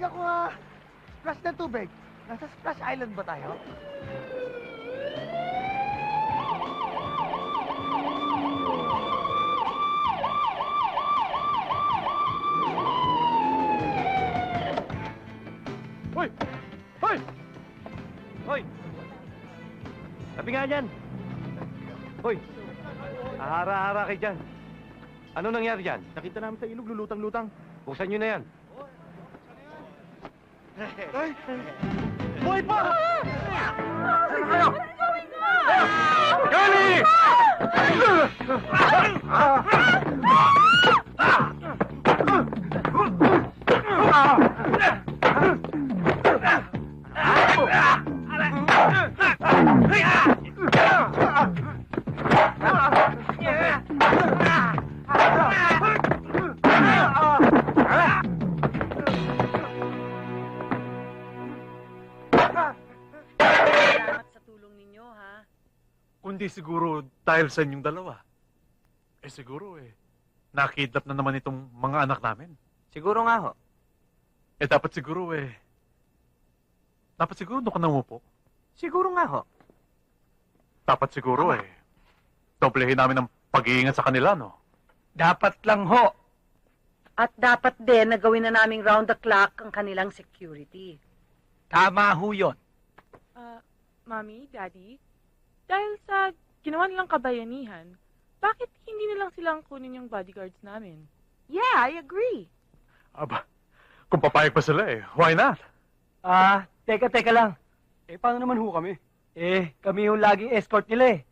Bigyan ko nga splash ng tubig. Nasa Splash Island ba tayo? Hoy! Hoy! Hoy! Sabi nga dyan! Hoy! Ahara-hara kayo dyan. Ano nangyari dyan? Nakita namin sa ilog, lulutang-lutang. Buksan nyo na yan. Ay! Buhay pa! Gani! Salamat sa tulong ninyo, ha? Kundi siguro dahil sa inyong dalawa. Siguro nakidnap na naman itong mga anak namin. Siguro nga ho. Dapat siguro doon ka nangupo. Siguro nga ho. Dapat siguro doblehin namin ang pag-iingat sa kanila, no? Dapat lang ho. At dapat din na gawin na naming round the clock ang kanilang security. Tama ho yun. Mami, Daddy, dahil sa ginawa nilang kabayanihan, bakit hindi nilang silang kunin yung bodyguards namin? Yeah, I agree. Aba, kung papayag pa sila why not? Teka lang. Paano naman ho kami? Kami yung laging escort nila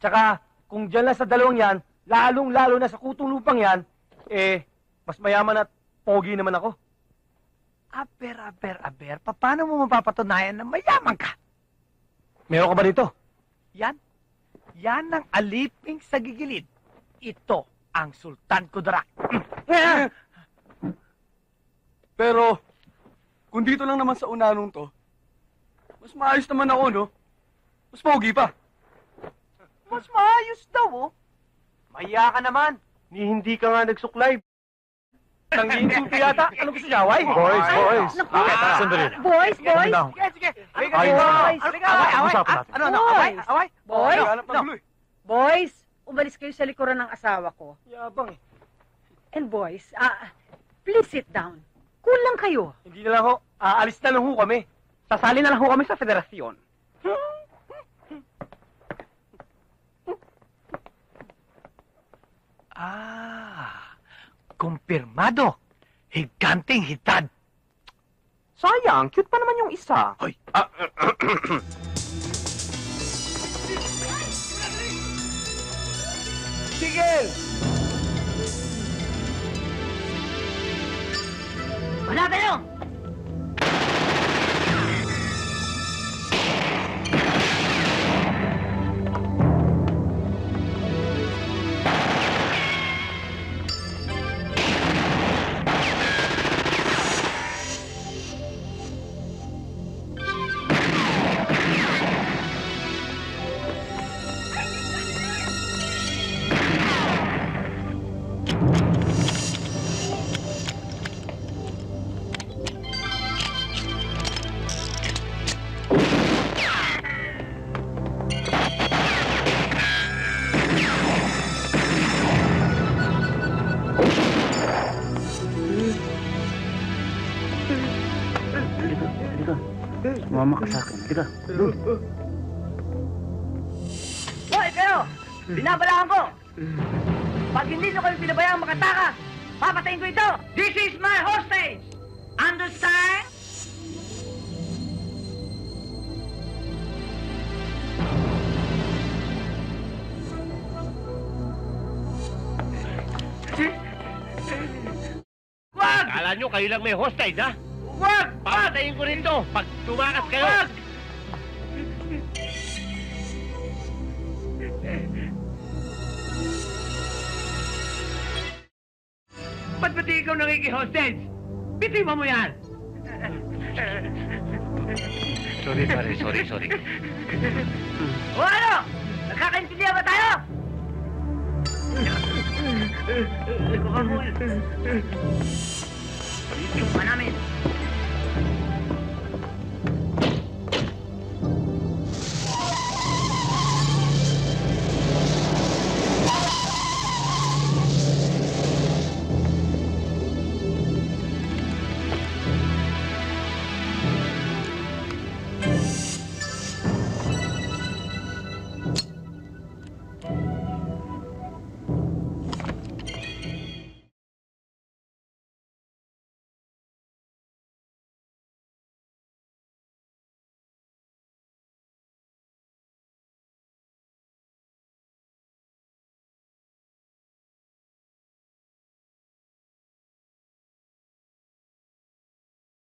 Tsaka, kung dyan lang sa dalawang yan, lalong-lalo na sa kutong lupang yan, mas mayaman at pogi naman ako. Aber. Paano mo mapapatunayan na mayaman ka? Meron ka ba dito? Yan. Yan ang aliping sa gigilid. Ito ang Sultan Kudarat. Pero, kung dito lang naman sa unanong to, mas maayos naman ako, no? Mas pogi pa. Mas maayos daw, oh. Mahiya ka naman. Hindi ka nga nagsuklay. Nang-iinsulto yata. Ano gusto niya, away? Boys. Sandali. Boys! Sige. Boys! Usapan natin. Ano? Away? Boys! Hanap ng gulo, Boys! Umalis kayo sa likuran ng asawa ko. Yabang And boys, please sit down. Kulang kayo. Hindi na lang ho. Aalis na lang ho kami. Sasali na lang ho kami sa federasyon. Kumpirmado. Higanteng hitad. Sayang, cute pa naman yung isa. Hoy. Tigil! Wala kayo! Sumama ka sa akin. Halika. Hoy, kayo! Binabalaan ko! Pag hindi nyo kayo pinabayang makataka, papatayin ko ito! This is my hostage! Understand? Wag! Akala nyo kayo lang may hostage, ha? Wag! Papatayin ko rin to pag tumakas kayo. Wag! Ba't ba di ikaw nakiki-hostage? Bitiwan mo yan! Sorry, pare. Sorry. O ano? Nagkakaintindihan ba tayo? Ito ka namin.